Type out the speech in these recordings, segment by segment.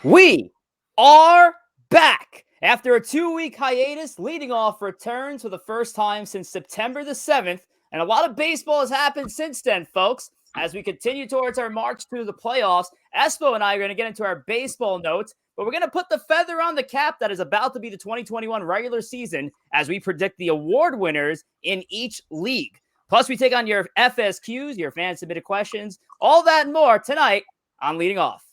We are back after a 2-week hiatus. Leading off returns for the first time since September the 7th, and a lot of baseball has happened since then, folks. As we continue towards our march to the playoffs, ESPO and I are going to get into our baseball notes, but we're going to put the feather on the cap that is about to be the 2021 regular season as we predict the award winners in each league. Plus, we take on your FSQs, your fan submitted questions, all that and more tonight on Leading Off.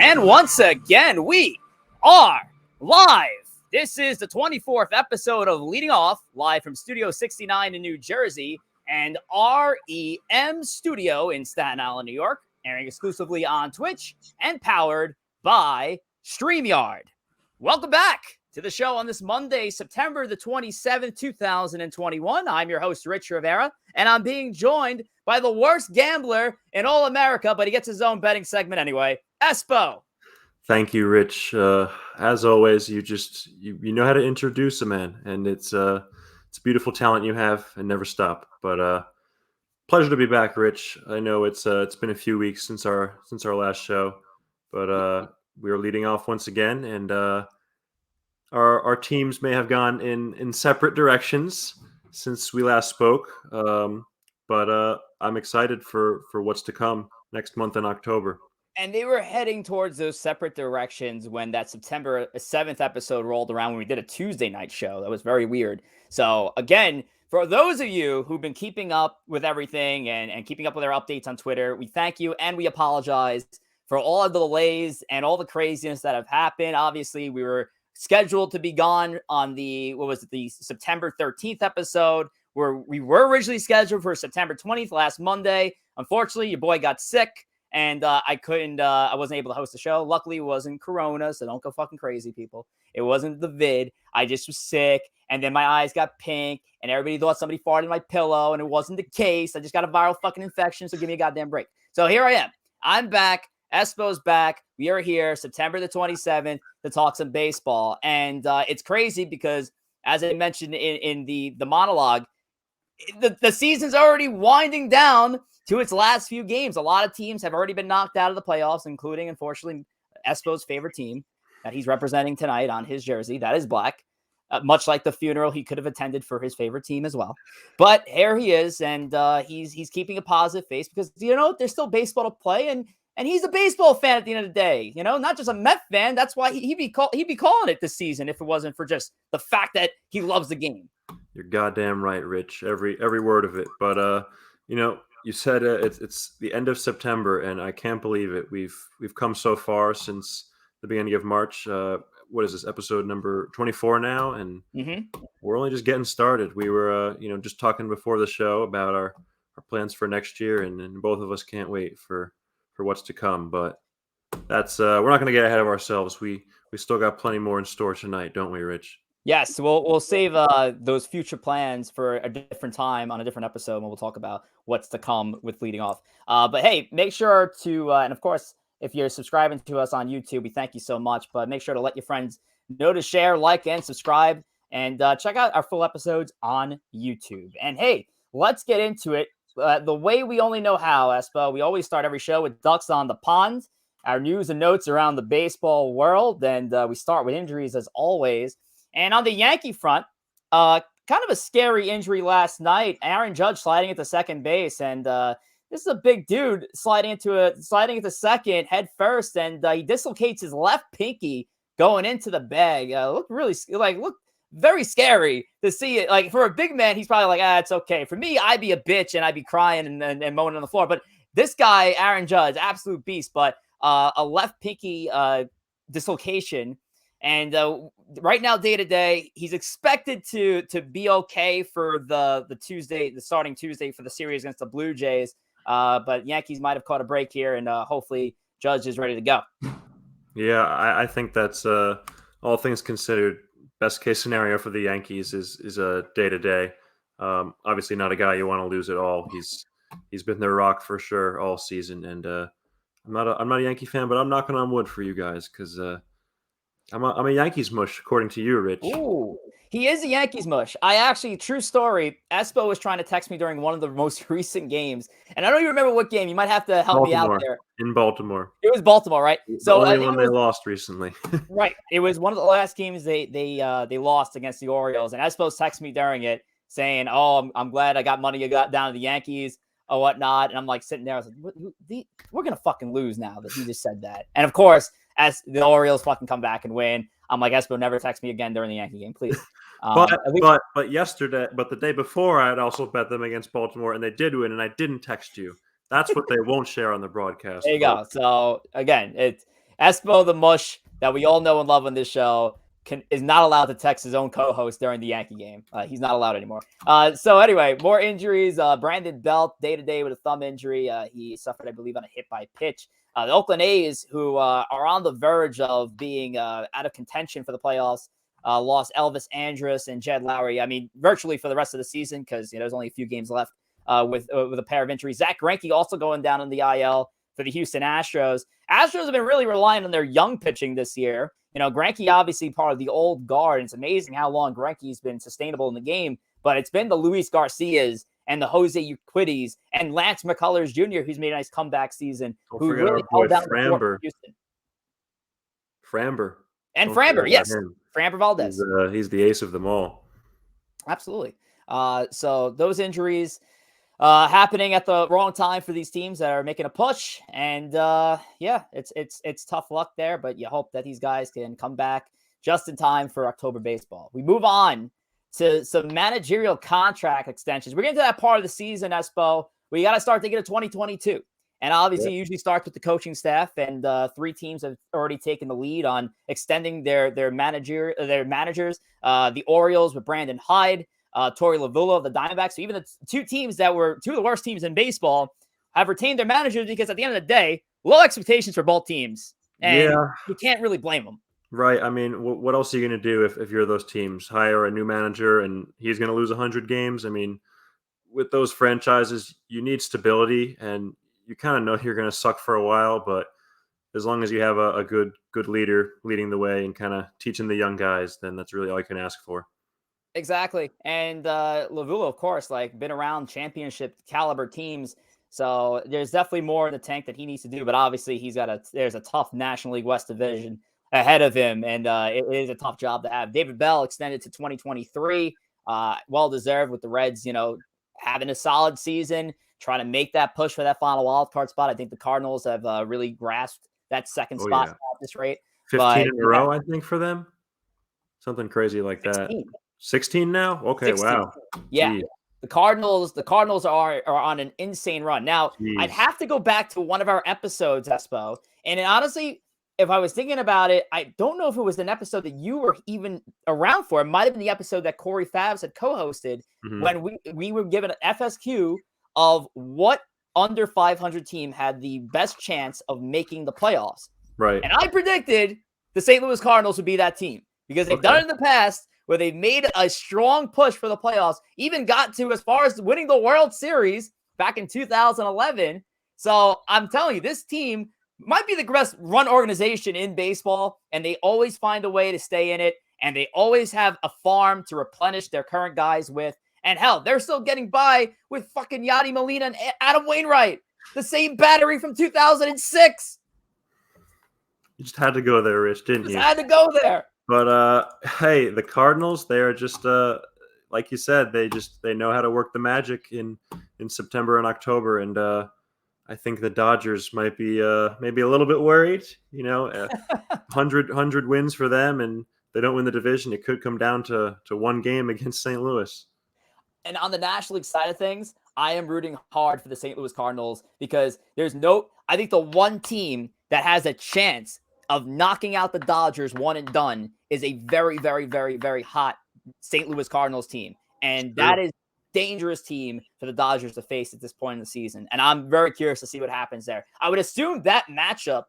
And once again, we are live. This is the 24th episode of Leading Off, live from Studio 69 in New Jersey and REM Studio in Staten Island, New York, airing exclusively on Twitch and powered by StreamYard. Welcome back to the show on this Monday, September the 27th, 2021. I'm your host, Rich Rivera, and I'm being joined by the worst gambler in all America, but he gets his own betting segment anyway, ESPO. Thank you, Rich. As always, you know how to introduce a man, and it's a beautiful talent you have, and never stop. But pleasure to be back, Rich. I know it's been a few weeks since our last show, but we are leading off once again, and our teams may have gone in separate directions since we last spoke. But I'm excited for what's to come next month in October. And they were heading towards those separate directions when that September 7th episode rolled around when we did a Tuesday night show. That was very weird. So again, for those of you who've been keeping up with everything and keeping up with our updates on Twitter, we thank you and we apologize for all of the delays and all the craziness that have happened. Obviously, we were scheduled to be gone on the September 13th episode, where we were originally scheduled for September 20th, last Monday. Unfortunately, your boy got sick. And I wasn't able to host the show. Luckily, it wasn't Corona, so don't go fucking crazy, people. It wasn't the vid. I just was sick, and then my eyes got pink, and everybody thought somebody farted in my pillow, and it wasn't the case. I just got a viral fucking infection, so give me a goddamn break. So here I am. I'm back. ESPO's back. We are here September the 27th to talk some baseball. And it's crazy because, as I mentioned in the monologue, the season's already winding down to its last few games. A lot of teams have already been knocked out of the playoffs, including, unfortunately, Espo's favorite team that he's representing tonight on his jersey. That is black, much like the funeral he could have attended for his favorite team as well. But here he is, and he's keeping a positive face because, there's still baseball to play, and he's a baseball fan at the end of the day, not just a Met fan. That's why he'd be calling it this season if it wasn't for just the fact that he loves the game. You're goddamn right, Rich. Every word of it. But you said it's the end of September, and I can't believe it. We've come so far since the beginning of March. What is this, episode number 24 now? And we're only just getting started. We were just talking before the show about our plans for next year, and both of us can't wait for what's to come. But that's we're not going to get ahead of ourselves. We still got plenty more in store tonight, don't we, Rich? Yes, we'll save those future plans for a different time on a different episode, and we'll talk about what's to come with Leading Off. But hey, make sure to, and of course, if you're subscribing to us on YouTube, we thank you so much. But make sure to let your friends know to share, like, and subscribe, and check out our full episodes on YouTube. And hey, let's get into it. The way we only know how, Espo, we always start every show with Ducks on the Pond, our news and notes around the baseball world, and we start with injuries as always. And on the Yankee front, kind of a scary injury last night. Aaron Judge sliding into second base, and this is a big dude sliding into second head first, and he dislocates his left pinky going into the bag. Looked very scary to see it. Like, for a big man, he's probably like, it's okay. For me, I'd be a bitch and I'd be crying and moaning on the floor. But this guy, Aaron Judge, absolute beast. But a left pinky dislocation. And right now, day to day, he's expected to be okay for the starting Tuesday for the series against the Blue Jays. But Yankees might have caught a break here, and hopefully Judge is ready to go. Yeah, I think that's all things considered, best case scenario for the Yankees is a day to day. Obviously, not a guy you want to lose at all. He's been their rock for sure all season, and I'm not a Yankee fan, but I'm knocking on wood for you guys because I'm a Yankees mush, according to you, Rich. Ooh, he is a Yankees mush. I actually, true story, ESPO was trying to text me during one of the most recent games, and I don't even remember what game. You might have to help me out Baltimore. there. In Baltimore. It was Baltimore, right? The So I only think one it they was lost recently. right. It was one of the last games they lost against the Orioles, and ESPO texted me during it saying, "Oh, I'm glad I got money. You got down to the Yankees or whatnot." And I'm like sitting there, I was like, "We're gonna fucking lose now that he just said that." And of course, as the Orioles fucking come back and win, I'm like, "ESPO, never text me again during the Yankee game, please." But At least the day before, I had also bet them against Baltimore, and they did win, and I didn't text you. That's what they won't share on the broadcast, there you go. folks. So again, it's Espo the mush that we all know and love on this show is not allowed to text his own co-host during the Yankee game. He's not allowed anymore. So anyway, more injuries. Brandon Belt day to day with a thumb injury. He suffered, I believe, on a hit by pitch. The Oakland A's, who are on the verge of being out of contention for the playoffs, lost Elvis Andrus and Jed Lowry. I mean, virtually for the rest of the season because there's only a few games left. With a pair of injuries. Zach Greinke also going down on the IL for the Houston Astros. Astros have been really relying on their young pitching this year. You know, Greinke obviously part of the old guard. It's amazing how long Greinke's been sustainable in the game, but it's been the Luis Garcias and the Jose Urquides and Lance McCullers Jr., who's made a nice comeback season, Don't who forget our really boy held down the fort for Framber. Houston. Framber. And Don't forget Framber, about yes. him. Framber Valdez. He's the ace of them all. Absolutely. So those injuries happening at the wrong time for these teams that are making a push. And yeah, it's tough luck there, but you hope that these guys can come back just in time for October baseball. We move on to some managerial contract extensions. We're getting to that part of the season, Espo. We got to start thinking of 2022. And obviously, it usually starts with the coaching staff, and 3 teams have already taken the lead on extending their managers. The Orioles with Brandon Hyde, Torey Lovullo of the Diamondbacks. So even the 2 teams that were 2 of the worst teams in baseball have retained their managers because at the end of the day, low expectations for both teams, and you can't really blame them. Right. I mean, what else are you going to do if you're those teams? Hire a new manager and he's going to lose 100 games? I mean, with those franchises, you need stability, and you kind of know you're going to suck for a while, but as long as you have a good leader leading the way and kind of teaching the young guys, then that's really all you can ask for. Exactly. And Lovullo, of course, like been around championship caliber teams. So there's definitely more in the tank that he needs to do. But obviously, there's a tough National League West division ahead of him. And it is a tough job to have. David Bell extended to 2023. Well deserved with the Reds, having a solid season, trying to make that push for that final wild card spot. I think the Cardinals have really grasped that second spot at this rate. 15 in a row, I think, for them. Something crazy like 16. that. 16 now? Okay, 16. wow. Yeah. Jeez. The Cardinals are on an insane run. Now, Jeez. I'd have to go back to one of our episodes, Espo. And honestly, if I was thinking about it, I don't know if it was an episode that you were even around for. It might have been the episode that Corey Favs had co-hosted when we were given an FSQ of what under 500 team had the best chance of making the playoffs. Right. And I predicted the St. Louis Cardinals would be that team because they've done it in the past where they made a strong push for the playoffs, even got to as far as winning the World Series back in 2011. So I'm telling you, this team might be the best run organization in baseball, and they always find a way to stay in it, and they always have a farm to replenish their current guys with. And hell, they're still getting by with fucking Yadi Molina and Adam Wainwright, the same battery from 2006. You just had to go there, Rich, didn't you? Had to go there. But hey, the Cardinals, they are just like you said, they know how to work the magic in September and October, and I think the Dodgers might be maybe a little bit worried. 100 wins for them, and they don't win the division. It could come down to one game against St. Louis. And on the National League side of things, I am rooting hard for the St. Louis Cardinals because I think the one team that has a chance of knocking out the Dodgers one and done is a very, very, very, very hot St. Louis Cardinals team. And that is a dangerous team for the Dodgers to face at this point in the season. And I'm very curious to see what happens there. I would assume that matchup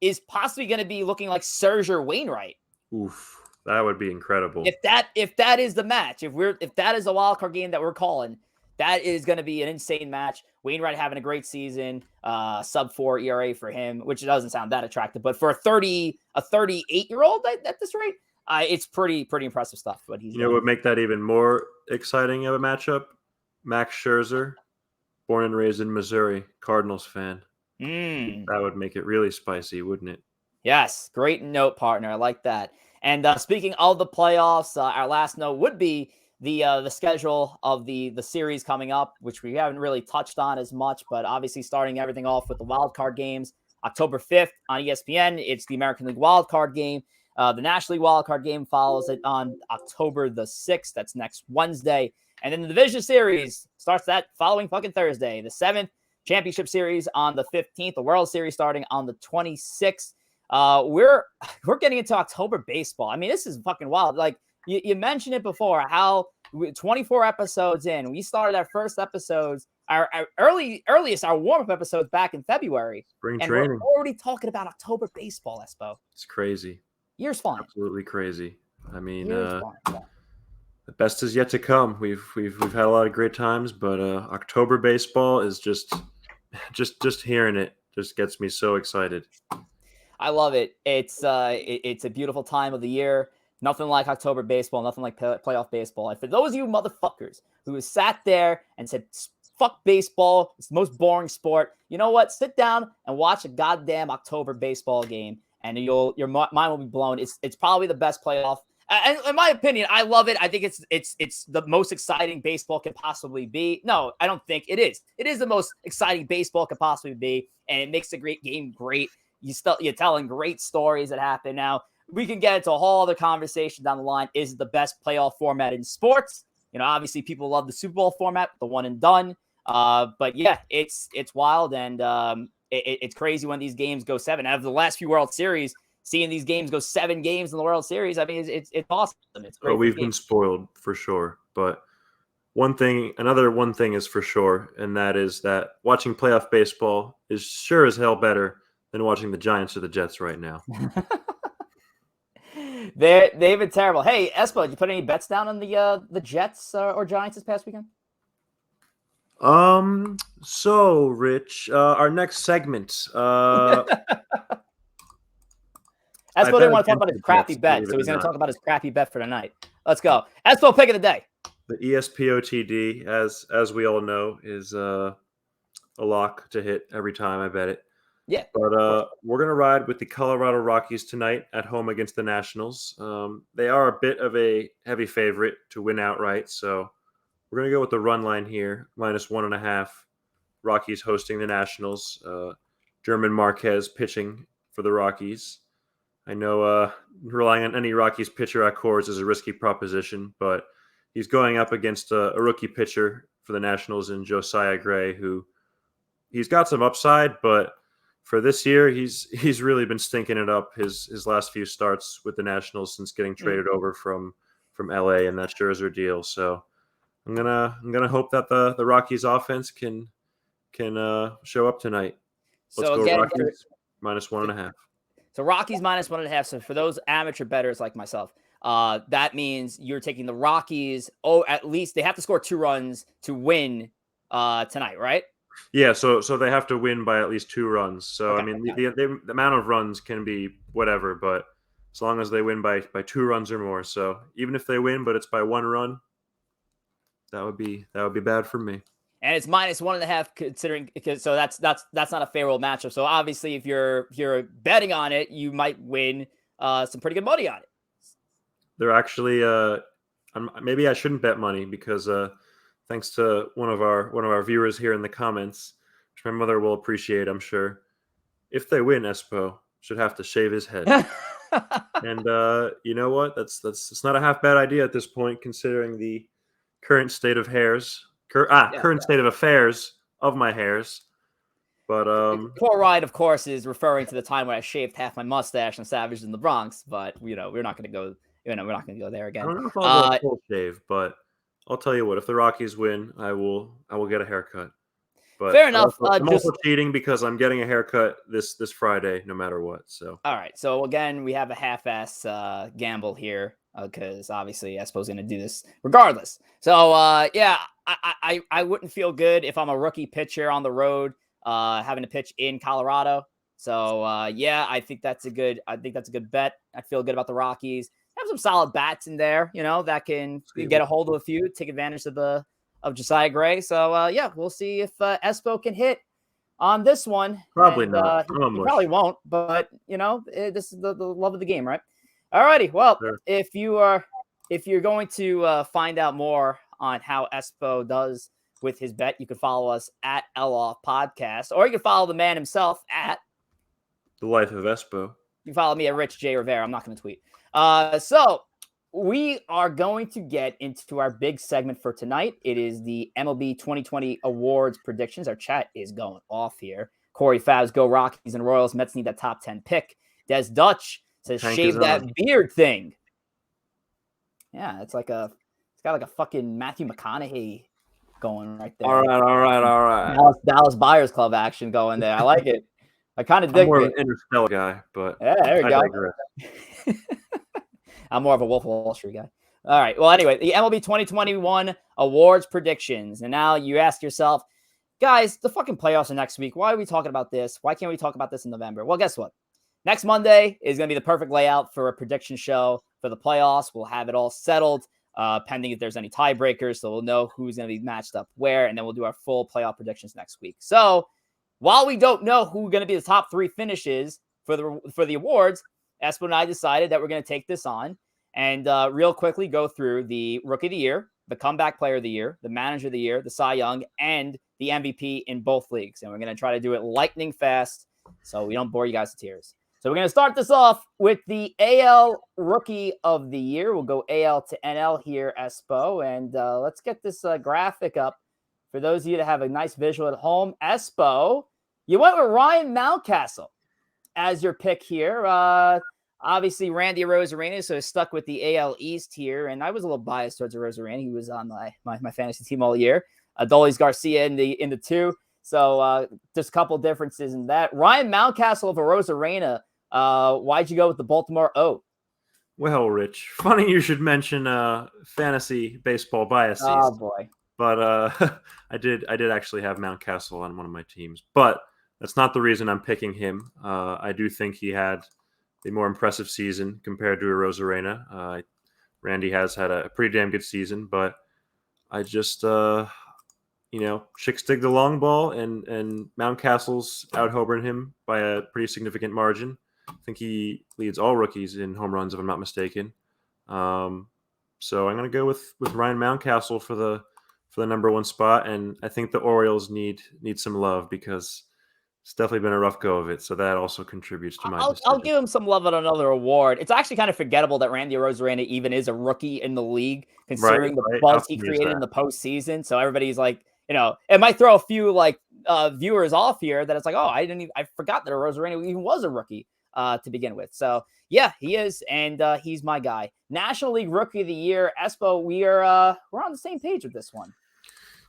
is possibly going to be looking like Scherzer Wainwright. Oof, that would be incredible. If that is the match, if that is the wild card game that we're calling, That is going to be an insane match. Wainwright having a great season, sub-4 ERA for him, which doesn't sound that attractive, but for a 38-year-old at this rate, it's pretty impressive stuff. What he's what would make that even more exciting of a matchup? Max Scherzer, born and raised in Missouri, Cardinals fan. That would make it really spicy, wouldn't it? Yes, great note, partner. I like that. And speaking of the playoffs, our last note would be the schedule of the series coming up, which we haven't really touched on as much, but obviously starting everything off with the wild card games. October 5th on ESPN, it's the American League wild card game. The National League wild card game follows it on October the 6th. That's next Wednesday. And then the division series starts that following fucking Thursday, the 7th. Championship series on the 15th. The World Series starting on the 26th. We're getting into October baseball. I mean, this is fucking wild. Like you mentioned it before, how 24 episodes in, we started our first episodes, our earliest, our warm-up episodes back in February. Spring and training. We're already talking about October baseball, Espo. It's crazy. Years flying. Absolutely crazy. I mean, the best is yet to come. We've had a lot of great times, but October baseball is just hearing it just gets me so excited. I love it. It's a beautiful time of the year. Nothing like October baseball, nothing like playoff baseball. And for those of you motherfuckers who sat there and said, fuck baseball, it's the most boring sport, you know what? Sit down and watch a goddamn October baseball game, and your mind will be blown. It's probably the best playoff. And in my opinion, I love it. I think it's the most exciting baseball can possibly be. No, I don't think it is. It is the most exciting baseball can possibly be, and it makes the great game great. You're telling great stories that happen. Now, we can get into a whole other conversation down the line. Is it the best playoff format in sports? Obviously people love the Super Bowl format, the one and done. But yeah, it's wild, and it's crazy when these games go 7. Out of the last few World Series, seeing these games go 7 games in the World Series, I mean, it's awesome. It's great. Well, we've been spoiled for sure. But another one thing is for sure, and that is that watching playoff baseball is sure as hell better than watching the Giants or the Jets right now. They've been terrible. Hey, Espo, did you put any bets down on the Jets or Giants this past weekend? So Rich, our next segment. Espo didn't want to talk about his crappy bet, so he's going to talk about his crappy bet for tonight. Let's go. Espo pick of the day. The ESPO TD, as we all know, is a lock to hit every time I bet it. Yeah. But we're going to ride with the Colorado Rockies tonight at home against the Nationals. They are a bit of a heavy favorite to win outright, so we're going to go with the run line here, -1.5. Rockies hosting the Nationals. German Marquez pitching for the Rockies. I know relying on any Rockies pitcher at Coors is a risky proposition, but he's going up against a rookie pitcher for the Nationals in Josiah Gray, who he's got some upside, but for this year, he's really been stinking it up his last few starts with the Nationals since getting traded over from LA and that Scherzer deal. So I'm gonna hope that the Rockies offense can show up tonight. Let's go again, Rockies -1.5. So Rockies -1.5. So for those amateur bettors like myself, that means you're taking the Rockies. Oh, at least they have to score 2 runs to win tonight, right? Yeah, so they have to win by at least 2 runs. So okay, I mean, the amount of runs can be whatever, but as long as they win by 2 runs or more. So even if they win, but it's by 1 run, that would be bad for me. And it's -1.5 considering, because so that's not a favorable matchup. So obviously, if you're betting on it, you might win some pretty good money on it. They're actually maybe I shouldn't bet money because thanks to one of our viewers here in the comments, which my mother will appreciate, I'm sure. If they win, Espo should have to shave his head. And you know what? That's not a half bad idea at this point, considering the current state of hairs. Current state of affairs of my hairs. But Poor Ryan, of course, is referring to the time when I shaved half my mustache and savaged in the Bronx. But we're not going to go. We're not going to go there again. I don't know if I'll go full shave, but I'll tell you what. If the Rockies win, I will get a haircut. But Fair enough. I'm also cheating because I'm getting a haircut this Friday, no matter what. So all right. So again, we have a half-ass gamble here because obviously Espo's going to do this regardless. So yeah, I wouldn't feel good if I'm a rookie pitcher on the road having to pitch in Colorado. So yeah, I think that's a good bet. I feel good about the Rockies. Have some solid bats in there, that can get a hold of a few, take advantage of Josiah Gray. So yeah, we'll see if Espo can hit on this one. Probably And not. he probably won't, but this is the love of the game, right? Alrighty. Well, Sure. if you're going to find out more on how Espo does with his bet, you can follow us at Off Podcast, or you can follow the man himself at The Life of Espo. You can follow me at Rich J Rivera. I'm not going to tweet. So we are going to get into our big segment for tonight. It is the MLB 2020 awards predictions. Our chat is going off here. Corey Fabs, go Rockies and Royals. Mets need that top 10 pick. Des Dutch says, Hank shave that beard thing. Yeah, it's got like a fucking Matthew McConaughey going right there. All right. Dallas Buyers Club action going there. I like it. I kind of dig it. I'm more of an Interstellar guy, but yeah, there you go. I'm more of a Wolf of Wall Street guy. All right. Well, anyway, the MLB 2021 awards predictions. And now you ask yourself, guys, the fucking playoffs are next week. Why are we talking about this? Why can't we talk about this in November? Well, guess what? Next Monday is going to be the perfect layout for a prediction show for the playoffs. We'll have it all settled, pending if there's any tiebreakers. So we'll know who's going to be matched up where, and then we'll do our full playoff predictions next week. So while we don't know who's going to be the top three finishes for the awards, Espo and I decided that we're going to take this on and real quickly go through the Rookie of the Year, the Comeback Player of the Year, the Manager of the Year, the Cy Young, and the MVP in both leagues. And we're going to try to do it lightning fast so we don't bore you guys to tears. So we're going to start this off with the AL Rookie of the Year. We'll go AL to NL here, Espo. And let's get this graphic up for those of you that have a nice visual at home. Espo, you went with Ryan Mountcastle as your pick here. Obviously, Randy Arozarena, so stuck with the AL East here. And I was a little biased towards Arozarena. He was on my fantasy team all year. Adolis Garcia in the two. So just a couple differences in that. Ryan Mountcastle of Arozarena, why'd you go with the Baltimore O? Well, Rich, funny you should mention fantasy baseball biases. Oh, boy. But I did actually have Mountcastle on one of my teams. But that's not the reason I'm picking him. I do think he had a more impressive season compared to Arozarena. Randy has had a pretty damn good season, but I just, chicks dig the long ball, and Mountcastle's out-homering him by a pretty significant margin. I think he leads all rookies in home runs, if I'm not mistaken. So I'm going to go with Ryan Mountcastle for the number one spot, and I think the Orioles need some love because it's definitely been a rough go of it. So that also contributes to my decision. I'll give him some love at another award. It's actually kind of forgettable that Randy Arozarena even is a rookie in the league, considering the buzz he created in the postseason. So everybody's like, it might throw a few viewers off here that it's like, oh, I forgot that Arozarena even was a rookie to begin with. So yeah, he is, and he's my guy. National League Rookie of the Year, Espo. We're on the same page with this one.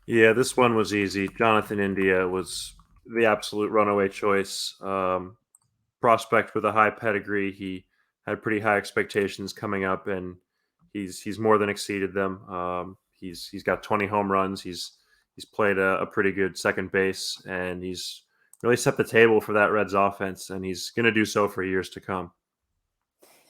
Yeah, this one was easy. Jonathan India was the absolute runaway choice. Prospect with a high pedigree. He had pretty high expectations coming up, and he's more than exceeded them. He's got 20 home runs. He's played a pretty good second base, and he's really set the table for that Reds offense, and he's going to do so for years to come.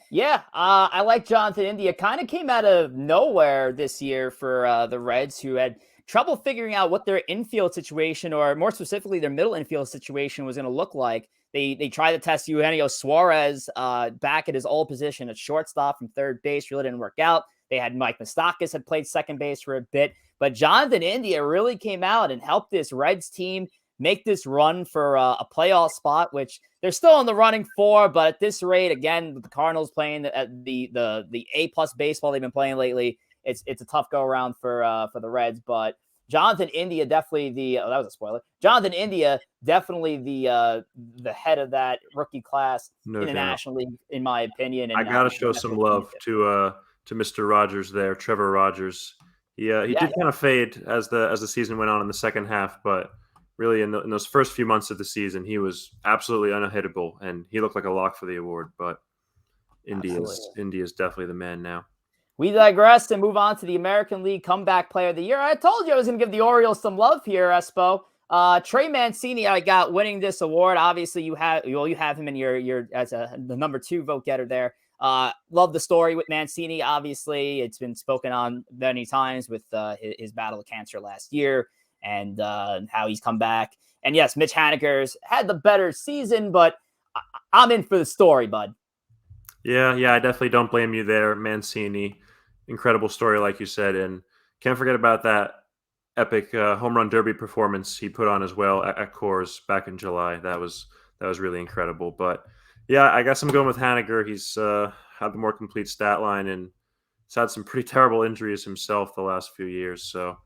Yeah, I like Jonathan India. Kind of came out of nowhere this year for the Reds, who had trouble figuring out what their infield situation, or more specifically their middle infield situation, was going to look like. They tried to test Eugenio Suarez back at his old position at shortstop from third base. Really didn't work out. They had Mike Moustakas had played second base for a bit. But Jonathan India really came out and helped this Reds team make this run for a playoff spot, which they're still in the running for. But at this rate, again, with the Cardinals playing at the A+ baseball they've been playing lately, it's a tough go around for the Reds. But Jonathan India definitely that was a spoiler. Jonathan India definitely the head of that rookie class in the National League, in my opinion. And I got to show some love to Mr. Rogers there, Trevor Rogers. He did kind of fade as the season went on in the second half, but really in those first few months of the season, he was absolutely unhittable, and he looked like a lock for the award. But Absolutely. Indy is definitely the man now. We digress and move on to the American League Comeback Player of the Year. I told you I was going to give the Orioles some love here, Espo. Trey Mancini, I got winning this award. Obviously, you have him in your as the number 2 vote getter there. Love the story with Mancini. Obviously, it's been spoken on many times with his battle with cancer last year and how he's come back. And yes, Mitch Haniger's had the better season, but I'm in for the story, bud. Yeah, I definitely don't blame you there, Mancini. Incredible story, like you said, and can't forget about that epic home run derby performance he put on as well at Coors back in July. That was really incredible. But yeah, I guess I'm going with Haniger. He's had the more complete stat line, and he's had some pretty terrible injuries himself the last few years. So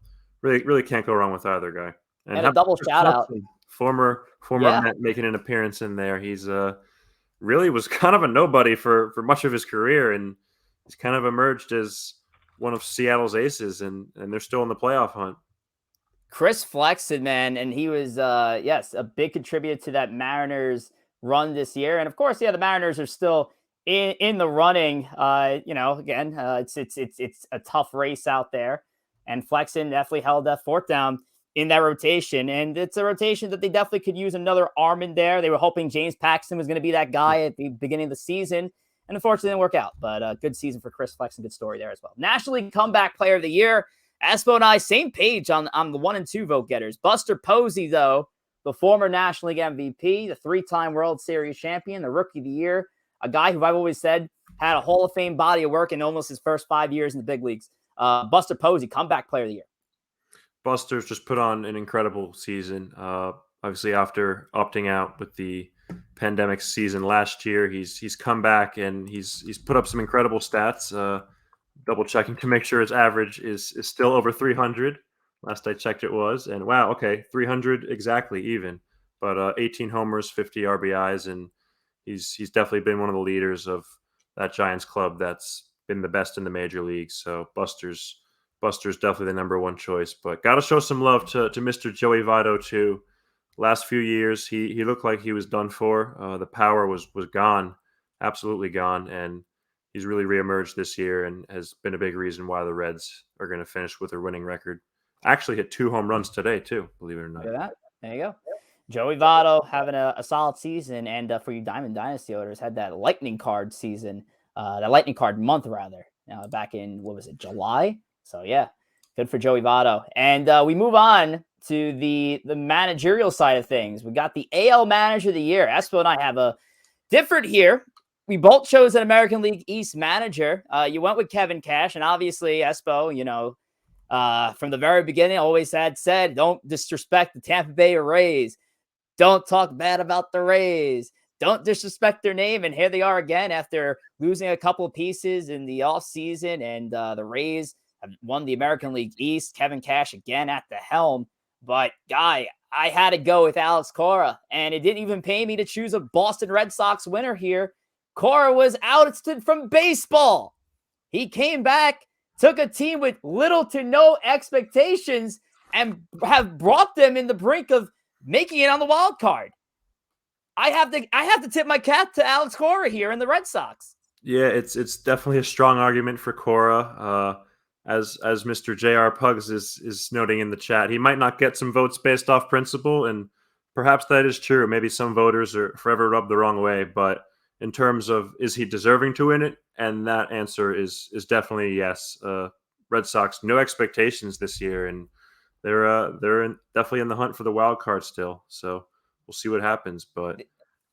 really can't go wrong with either guy. And a double shout out. Former Met making an appearance in there. He's really was kind of a nobody for much of his career, and he's kind of emerged as one of Seattle's aces, and they're still in the playoff hunt. Chris Flexen, man, and he was a big contributor to that Mariners run this year. And of course, the Mariners are still in the running. Again, it's a tough race out there, and Flexen definitely held that fort down in that rotation. And it's a rotation that they definitely could use another arm in there. They were hoping James Paxton was going to be that guy at the beginning of the season. And unfortunately, it didn't work out. But good season for Chris Flexen. Good story there as well. National League Comeback Player of the Year. Espo and I, same page on the 1 and 2 vote getters. Buster Posey, though, the former National League MVP, the 3-time World Series champion, the Rookie of the Year, a guy who I've always said had a Hall of Fame body of work in almost his first 5 years in the big leagues. Buster Posey, Comeback Player of the Year. Buster's just put on an incredible season. Obviously, after opting out with the pandemic season last year, he's come back and he's put up some incredible stats. Double checking to make sure his average is still over 300. Last I checked, it was, and wow, okay, 300 exactly even. But 18 homers, 50 RBIs, and he's definitely been one of the leaders of that Giants club that's been the best in the major leagues. So Buster's definitely the number 1 choice. But got to show some love to Mr. Joey Votto too. Last few years, he looked like he was done for. The power was gone, absolutely gone, and he's really reemerged this year and has been a big reason why the Reds are going to finish with a winning record. Actually hit 2 home runs today too, believe it or not. Look at that. There you go. Joey Votto having a solid season, and for you Diamond Dynasty owners, had that lightning card season, that lightning card month rather, back in, what was it, July? So yeah, good for Joey Votto. And we move on to the managerial side of things. We got the AL Manager of the Year. Espo and I have a different here. We both chose an American League East manager. You went with Kevin Cash, and obviously Espo, from the very beginning, always had said, don't disrespect the Tampa Bay Rays. Don't talk bad about the Rays. Don't disrespect their name. And here they are again after losing a couple of pieces in the offseason, and the Rays have won the American League East. Kevin Cash again at the helm. But, guy, I had to go with Alex Cora, and it didn't even pay me to choose a Boston Red Sox winner here. Cora was ousted from baseball. He came back, took a team with little to no expectations, and have brought them in the brink of making it on the wild card. I have to tip my cap to Alex Cora here in the Red Sox. Yeah, it's definitely a strong argument for Cora. As Mr. J.R. Pugs is noting in the chat, he might not get some votes based off principle, and perhaps that is true. Maybe some voters are forever rubbed the wrong way, but in terms of is he deserving to win it, and that answer is definitely yes. Red Sox, no expectations this year, and they're definitely in the hunt for the wild card still. So we'll see what happens. But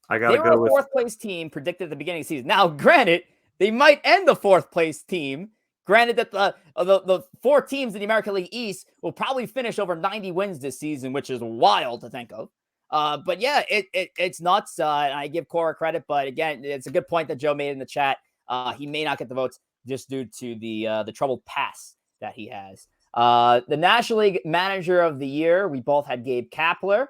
I gotta go with 4th place team predicted at the beginning of the season. Now, granted, they might end the 4th place team. Granted that the 4 teams in the American League East will probably finish over 90 wins this season, which is wild to think of. But yeah, it's nuts. And I give Cora credit, but again, it's a good point that Joe made in the chat. He may not get the votes just due to the troubled past that he has. The National League Manager of the Year, we both had Gabe Kapler.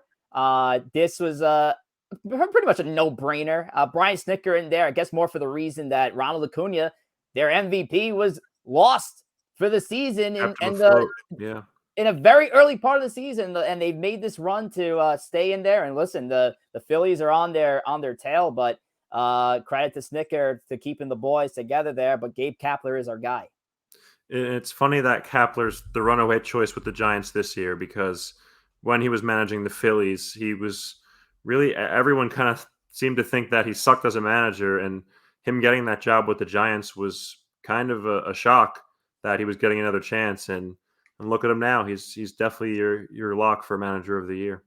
This was pretty much a no-brainer. Brian Snitker in there, I guess more for the reason that Ronald Acuna, their MVP, was lost for the season, and in a very early part of the season, and they've made this run to stay in there. And listen, the Phillies are on their tail, but credit to Snicker to keeping the boys together there. But Gabe Kapler is our guy. It's funny that Kapler's the runaway choice with the Giants this year, because when he was managing the Phillies, he was really, everyone kind of seemed to think that he sucked as a manager, and him getting that job with the Giants was kind of a shock that he was getting another chance. And look at him now; he's definitely your lock for manager of the year.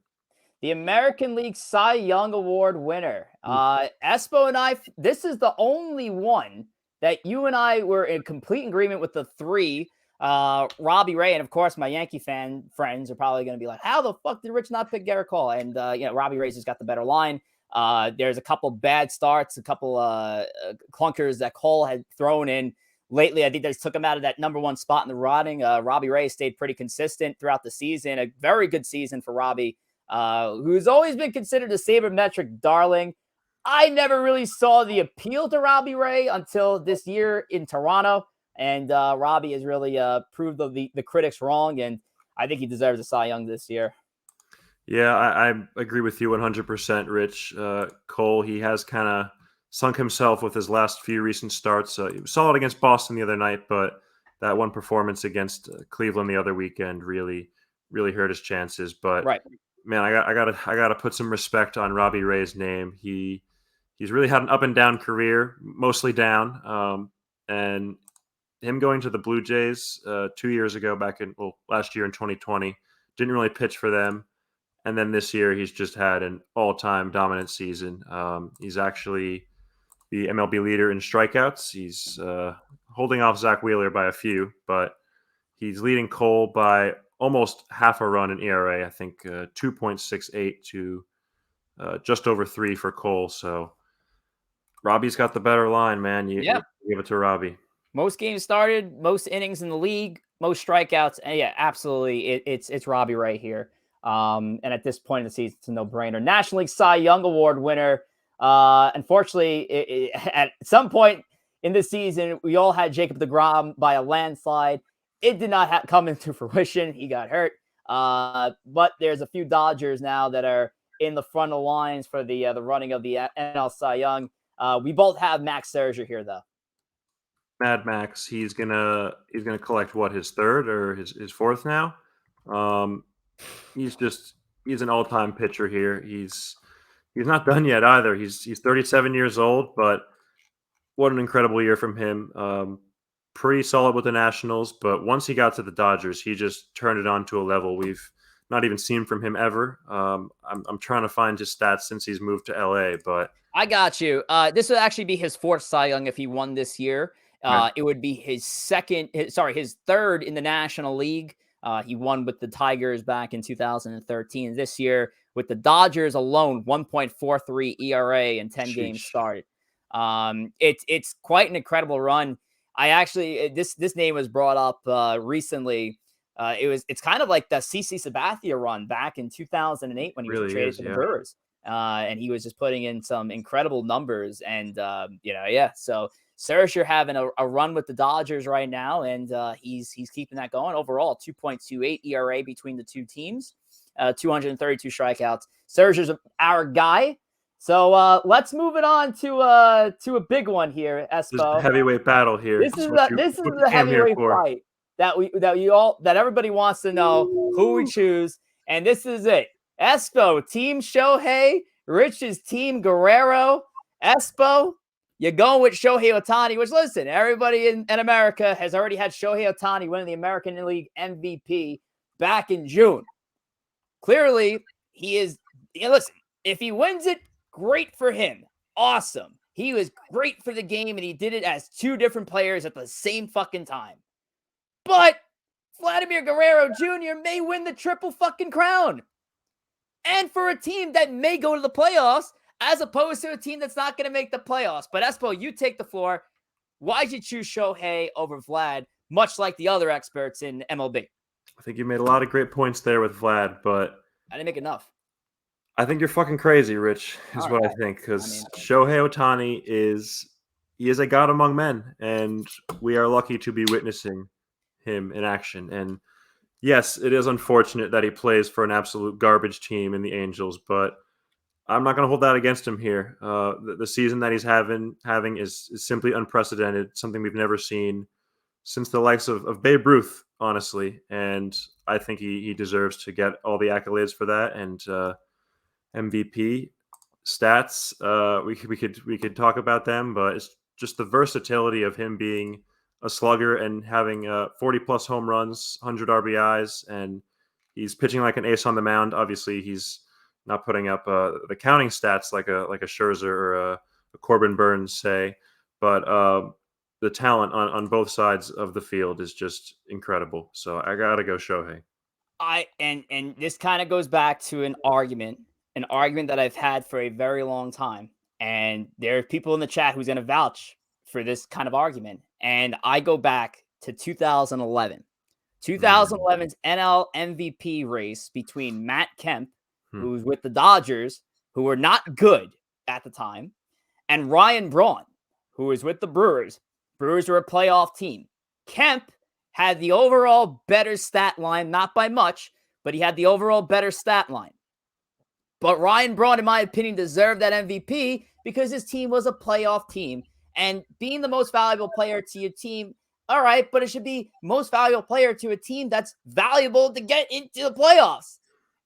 The American League Cy Young Award winner. ESPO and I, this is the only one that you and I were in complete agreement with the three. Robbie Ray, and of course, my Yankee fan friends are probably going to be like, how the fuck did Rich not pick Garrett Cole? And, Robbie Ray's just got the better line. There's a couple bad starts, a couple clunkers that Cole had thrown in lately. I think that took him out of that number one spot in the running. Robbie Ray stayed pretty consistent throughout the season. A very good season for Robbie, who's always been considered a sabermetric darling. I never really saw the appeal to Robbie Ray until this year in Toronto. And Robbie has really proved the critics wrong. And I think he deserves a Cy Young this year. Yeah, I agree with you 100%, Rich. Cole, he has kind of sunk himself with his last few recent starts. He was solid against Boston the other night, but that one performance against Cleveland the other weekend really hurt his chances. But right, man, I gotta put some respect on Robbie Ray's name. He's really had an up and down career, mostly down. And him going to the Blue Jays 2 years ago, last year in 2020, didn't really pitch for them. And then this year, he's just had an all-time dominant season. He's actually the MLB leader in strikeouts. He's holding off Zach Wheeler by a few, but he's leading Cole by almost half a run in ERA. I think 2.68 to just over 3 for Cole. So Robbie's got the better line, man. You give it to Robbie. Most games started, most innings in the league, most strikeouts. And yeah, absolutely. It's Robbie Ray here. And at this point in the season, it's a no-brainer. National League Cy Young Award winner. Unfortunately, at some point in this season, we all had Jacob deGrom by a landslide. It did not come into fruition. He got hurt. But there's a few Dodgers now that are in the front of the lines for the running of the NL Cy Young. We both have Max Scherzer here, though. Mad Max, he's gonna collect what, his third or his fourth now. He's an all-time pitcher here. He's not done yet either. He's 37 years old, but what an incredible year from him. Pretty solid with the Nationals, but once he got to the Dodgers, he just turned it on to a level we've not even seen from him ever. I'm trying to find his stats since he's moved to LA, but I got you. This would actually be his fourth Cy Young if he won this year. It would be his third in the National League. He won with the Tigers back in 2013. This year with the Dodgers alone, 1.43 ERA in 10 games started. It's quite an incredible run. I actually, this name was brought up recently. It's kind of like the CC Sabathia run back in 2008 when he was traded to the Brewers. And he was just putting in some incredible numbers. And, so Scherzer having a run with the Dodgers right now, and he's keeping that going. Overall, 2.28 ERA between the two teams, 232 strikeouts. Scherzer's our guy. So let's move it on to a big one here, ESPO. This is a heavyweight battle here. This is the heavyweight fight that everybody wants to know who we choose, and this is it. ESPO, Team Shohei, Rich's Team Guerrero. ESPO, you're going with Shohei Ohtani, which, listen, everybody in America has already had Shohei Ohtani winning the American League MVP back in June. Clearly, he is, listen, if he wins it, great for him. Awesome. He was great for the game, and he did it as two different players at the same fucking time. But Vladimir Guerrero Jr. may win the triple fucking crown. And for a team that may go to the playoffs, as opposed to a team that's not going to make the playoffs. But ESPO, you take the floor. Why'd you choose Shohei over Vlad, much like the other experts in MLB? I think you made a lot of great points there with Vlad, but I didn't make enough. I think you're fucking crazy, Rich, is what I think. Because Shohei Ohtani is a god among men, and we are lucky to be witnessing him in action. And Yes, it is unfortunate that he plays for an absolute garbage team in the Angels, but I'm not going to hold that against him here. The season that he's having is simply unprecedented, something we've never seen since the likes of Babe Ruth, honestly. And I think he deserves to get all the accolades for that. And MVP stats, we could talk about them, but it's just the versatility of him being a slugger and having 40 plus home runs, 100 RBIs, and he's pitching like an ace on the mound. Obviously, he's not putting up the counting stats like a Scherzer or a Corbin Burns say, but the talent on both sides of the field is just incredible. So I gotta go Shohei. And this kind of goes back to an argument that I've had for a very long time. And there are people in the chat who's going to vouch for this kind of argument. And I go back to 2011. Mm. 2011's NL MVP race between Matt Kemp, Hmm. who was with the Dodgers, who were not good at the time, and Ryan Braun, who was with the Brewers. Brewers were a playoff team. Kemp had the overall better stat line, not by much, but he had the overall better stat line. But Ryan Braun, in my opinion, deserved that MVP because his team was a playoff team. And being the most valuable player to your team, all right, but it should be most valuable player to a team that's valuable to get into the playoffs.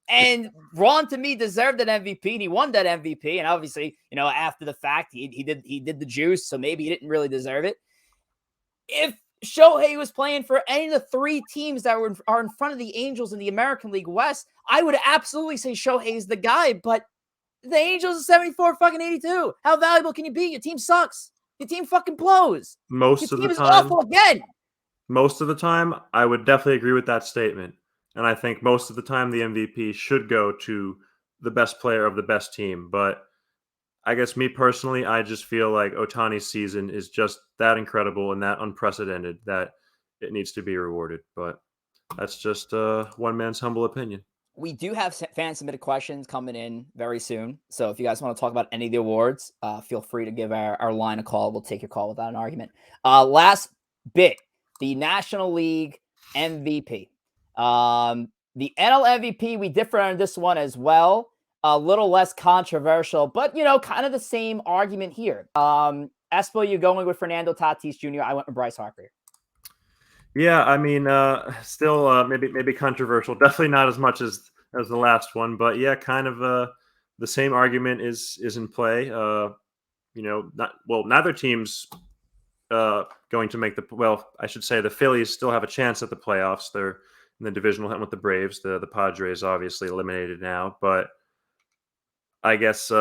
And Braun, to me, deserved that MVP, and he won that MVP. And obviously, after the fact, he did the juice, so maybe he didn't really deserve it. If Shohei was playing for any of the three teams that are in front of the Angels in the American League West, I would absolutely say Shohei is the guy. But the Angels are 74 fucking 82. How valuable can you be? Your team sucks. Your team fucking blows. Your Most of the team is time, awful again. I would definitely agree with that statement. And I think most of the time the MVP should go to the best player of the best team. But I guess me personally, I just feel like Otani's season is just that incredible and that unprecedented that it needs to be rewarded. But that's just one man's humble opinion. We do have fan submitted questions coming in very soon. So if you guys want to talk about any of the awards, feel free to give our line a call. We'll take your call without an argument. Last bit, the National League MVP. The NL MVP, we differ on this one as well. A little less controversial, but, kind of the same argument here. ESPO, you going with Fernando Tatis Jr.? I went with Bryce Harper. Yeah, I mean, still maybe controversial. Definitely not as much as the last one, but yeah, kind of the same argument is in play. Neither team's going to make the I should say the Phillies still have a chance at the playoffs. They're in the divisional hunt with the Braves. The Padres obviously eliminated now, but I guess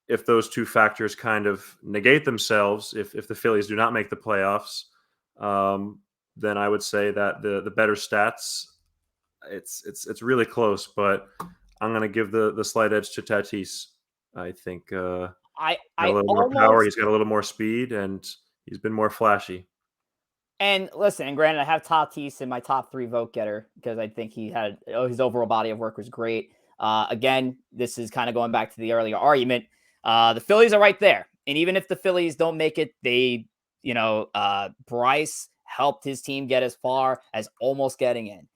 if those two factors kind of negate themselves, if the Phillies do not make the playoffs, then I would say that the better stats, it's really close, but I'm going to give the slight edge to Tatis. I think I got a little more power. He's got a little more speed, and he's been more flashy. And listen, and granted, I have Tatis in my top 3 vote getter because I think he had his overall body of work was great. Again, this is kind of going back to the earlier argument. The Phillies are right there. And even if the Phillies don't make it, Bryce helped his team get as far as almost getting in.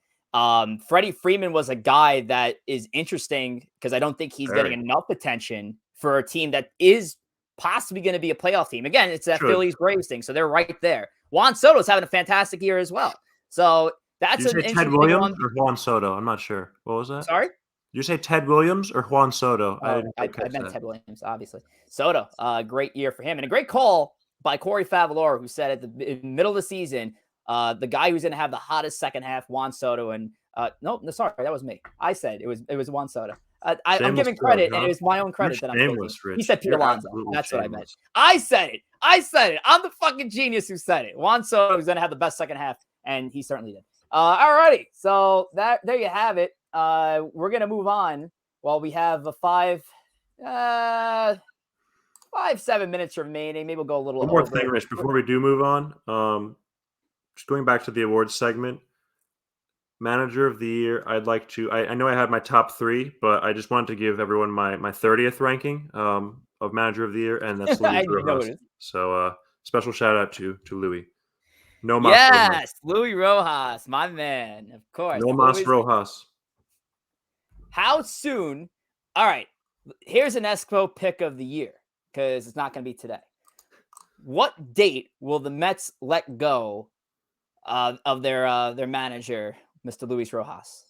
Freddie Freeman was a guy that is interesting because I don't think he's getting enough attention for a team that is possibly going to be a playoff team. Again, it's that Phillies Braves thing. So they're right there. Juan Soto's having a fantastic year as well. So that's an interesting Ted Williams or Juan Soto? I'm not sure. What was that? Sorry? Did you say Ted Williams or Juan Soto? I meant Ted Williams, obviously. Soto, great year for him. And a great call by Corey Favaloro, who said at the middle of the season, the guy who's going to have the hottest second half, Juan Soto. And sorry, that was me. I said it was Juan Soto. I'm giving credit, and it was my own credit that I'm taking. He said Pete Alonso. That's what I meant. I said it. I'm the fucking genius who said it. Juan Soto is going to have the best second half, and he certainly did. All righty. So there you have it. We're going to move on. Well, we have 7 minutes remaining. Maybe we'll go a little One more thing, Rich, before we do move on. Just going back to the awards segment. Manager of the year, I'd like to. I know I had my top 3, but I just wanted to give everyone my 30th ranking of Manager of the Year, and that's Louis Rojas. So special shout out to Louis. No Mas Rojas. Yes, Louis Rojas, my man. Of course. No Mas Louis. Rojas. How soon? All right. Here's an ESPO pick of the year because it's not going to be today. What date will the Mets let go of their manager, Mr. Luis Rojas?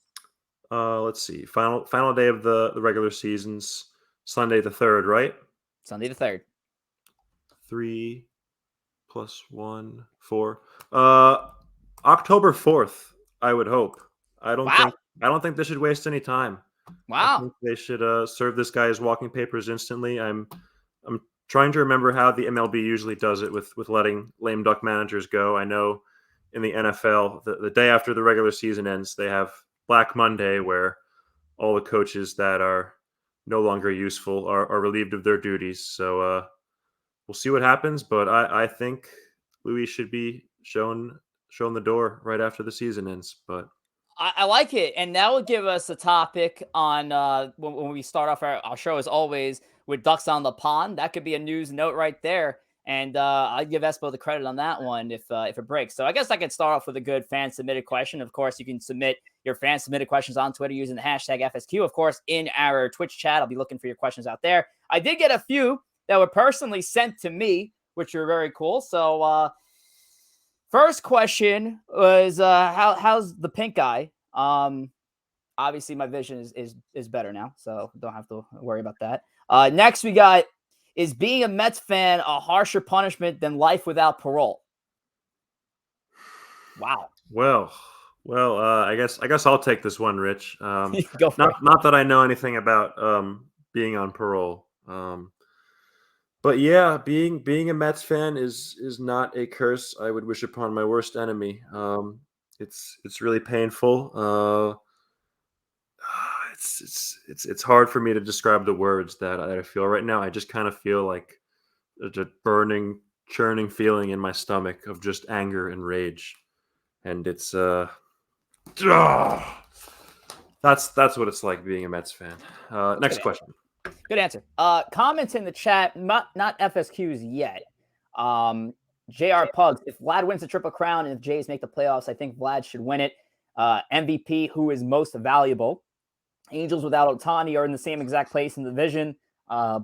Let's see. Final day of the regular season's Sunday the 3rd, right? Sunday the 3rd. 3 plus 1, 4. October 4th, I would hope. I don't Wow. think I don't think they should waste any time. I Wow. think they should serve this guy his walking papers instantly. I'm trying to remember how the MLB usually does it with letting lame duck managers go. I know in the NFL, the day after the regular season ends, they have Black Monday where all the coaches that are no longer useful are relieved of their duties. So we'll see what happens, but I think Louis should be shown the door right after the season ends. But I like it. And that will give us a topic on when we start off our show, as always, with Ducks on the Pond. That could be a news note right there. And I'd give Espo the credit on that one if it breaks. So I guess I could start off with a good fan-submitted question. Of course, you can submit your fan-submitted questions on Twitter using the hashtag FSQ. Of course, in our Twitch chat, I'll be looking for your questions out there. I did get a few that were personally sent to me, which are very cool. So first question was how's the pink eye? Obviously my vision is better now, so don't have to worry about that. Next we got, is being a Mets fan a harsher punishment than life without parole? Wow. well, I guess I'll take this one, Rich. Go for it. Not that I know anything about being on parole. But yeah, being a Mets fan is not a curse I would wish upon my worst enemy. It's really painful. It's hard for me to describe the words that I feel right now. I just kind of feel like a burning, churning feeling in my stomach of just anger and rage, and it's that's what it's like being a Mets fan. Next question. Good answer. Comments in the chat, not FSQs yet. JR Pugs, if Vlad wins the Triple Crown and if Jays make the playoffs, I think Vlad should win it. MVP, who is most valuable? Angels without Ohtani are in the same exact place in the division.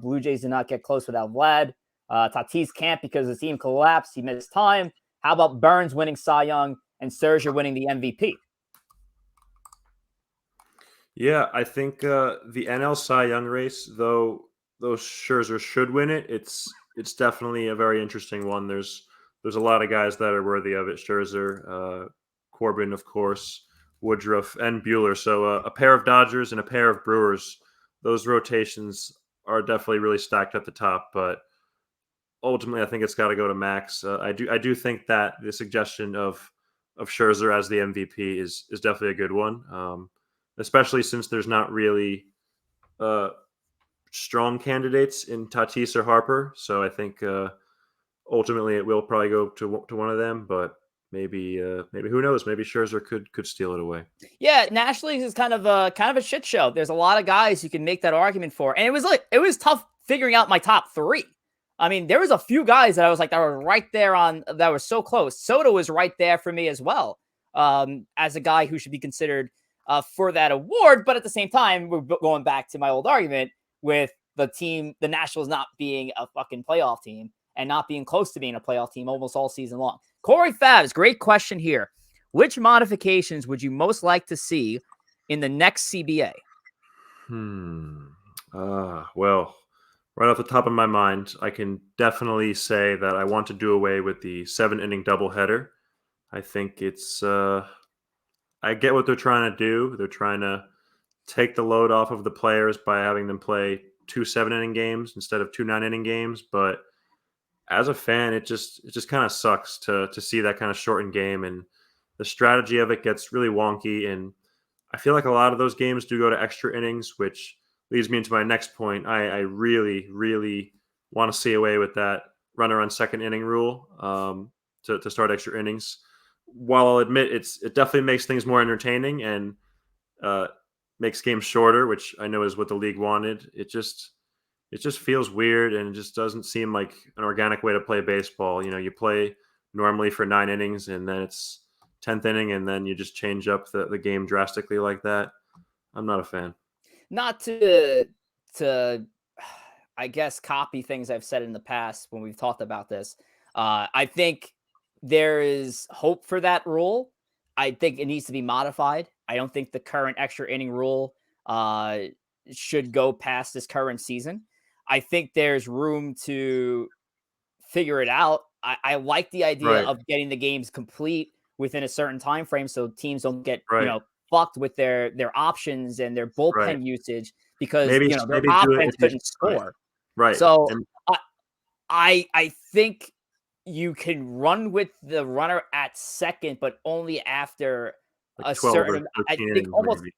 Blue Jays did not get close without Vlad. Tatis can't because the team collapsed. He missed time. How about Burns winning Cy Young and Scherzer winning the MVP? Yeah, I think the NL Cy Young race, though Scherzer should win it, it's definitely a very interesting one. There's a lot of guys that are worthy of it. Scherzer, Corbin, of course, Woodruff, and Bueller. So a pair of Dodgers and a pair of Brewers. Those rotations are definitely really stacked at the top. But ultimately, I think it's got to go to Max. I do think that the suggestion of Scherzer as the MVP is definitely a good one. Especially since there's not really strong candidates in Tatis or Harper. So I think ultimately it will probably go to one of them, but maybe who knows? Maybe Scherzer could steal it away. Yeah, National League is kind of a shit show. There's a lot of guys you can make that argument for, and it was tough figuring out my top three. I mean, there was a few guys that I was like that were right there that were so close. Soto was right there for me as well, as a guy who should be considered for that award. But at the same time, we're going back to my old argument with the Nationals not being a fucking playoff team and not being close to being a playoff team almost all season long. Corey Fabs, great question here. Which modifications would you most like to see in the next CBA? Well, right off the top of my mind, I can definitely say that I want to do away with the 7-inning doubleheader. I think it's I get what they're trying to do. They're trying to take the load off of the players by having them play 2 7-inning games instead of 2 9-inning games. But as a fan, it just kind of sucks to see that kind of shortened game, and the strategy of it gets really wonky. And I feel like a lot of those games do go to extra innings, which leads me into my next point. I really, really want to see away with that runner on second inning rule to start extra innings. While I'll admit it definitely makes things more entertaining and makes games shorter, which I know is what the league wanted. It just feels weird, and it just doesn't seem like an organic way to play baseball. You know, you play normally for 9 innings, and then it's 10th inning, and then you just change up the game drastically like that. I'm not a fan. Not to I guess copy things I've said in the past when we've talked about this. I think there is hope for that rule. I think it needs to be modified. I don't think the current extra inning rule should go past this current season. I think there's room to figure it out. I like the idea Right, of getting the games complete within a certain time frame so teams don't get, right, fucked with their options and their right. bullpen usage because, Maybe their maybe do it offense if you couldn't right, score. right, So and I I think you can run with the runner at second, but only after like a 12 or certain I 13 think innings almost maybe.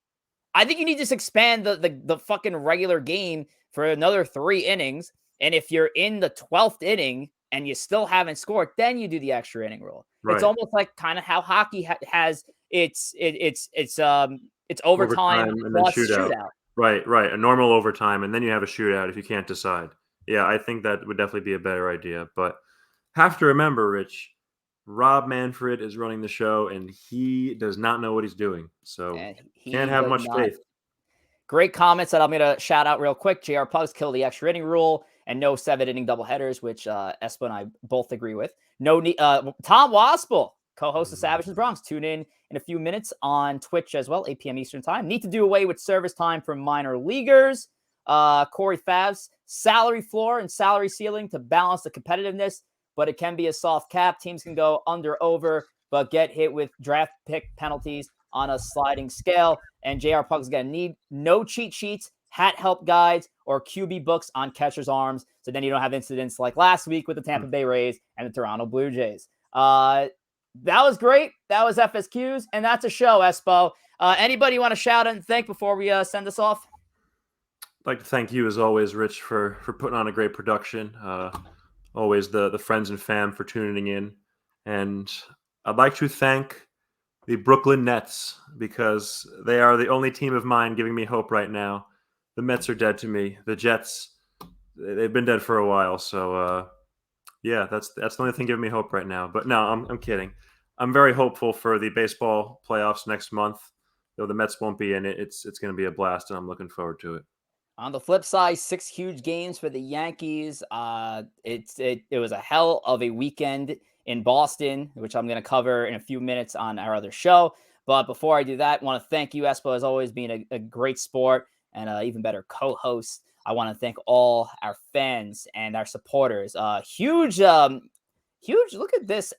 I think you need to just expand the fucking regular game for another 3 innings, and if you're in the 12th inning and you still haven't scored, then you do the extra inning rule. It's Right. almost like kinda how hockey has it's overtime Overtime and then plus shootout. shootout. Right, right, a normal overtime, and then you have a shootout if you can't decide. Yeah, I think that would definitely be a better idea, but have to remember, Rich, Rob Manfred is running the show, and he does not know what he's doing, so And can't he have does much not. faith. Great comments that I'm going to shout out real quick. JR Pugs kill the extra inning rule and no 7 inning doubleheaders, which Espo and I both agree with. No need. Tom Waspel, co-host of Savage and Bronx, tune in a few minutes on Twitch as well, 8 p.m. Eastern time. Need to do away with service time for minor leaguers. Corey Favs, salary floor and salary ceiling to balance the competitiveness, but it can be a soft cap. Teams can go under, over, but get hit with draft pick penalties on a sliding scale. And JR Pugs again need no cheat sheets, hat help guides, or QB books on catcher's arms. So then you don't have incidents like last week with the Tampa Bay Rays and the Toronto Blue Jays. That was great. That was FSQs, and that's a show, Espo. Anybody want to shout out and thank before we send this off? I'd like to thank you as always, Rich, for putting on a great production. Always the friends and fam for tuning in, and I'd like to thank the Brooklyn Nets because they are the only team of mine giving me hope right now. The Mets are dead to me. The Jets, they've been dead for a while. So yeah, that's the only thing giving me hope right now. But no, I'm kidding. I'm very hopeful for the baseball playoffs next month. Though the Mets won't be in it, it's going to be a blast, and I'm looking forward to it. On the flip side, 6 huge games for the Yankees. It was a hell of a weekend in Boston, which I'm going to cover in a few minutes on our other show. But before I do that, I want to thank you, Espo, as always, being a great sport and an even better co-host. I want to thank all our fans and our supporters. Huge. Look at this,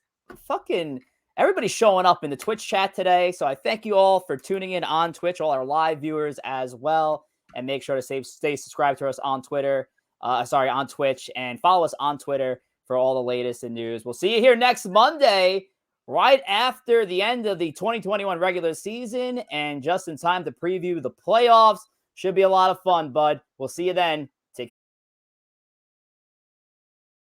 fucking everybody showing up in the Twitch chat today. So I thank you all for tuning in on Twitch, all our live viewers as well. And make sure to stay subscribed to us on Twitter. On Twitch, and follow us on Twitter for all the latest in news. We'll see you here next Monday, right after the end of the 2021 regular season, and just in time to preview the playoffs. Should be a lot of fun, bud. We'll see you then.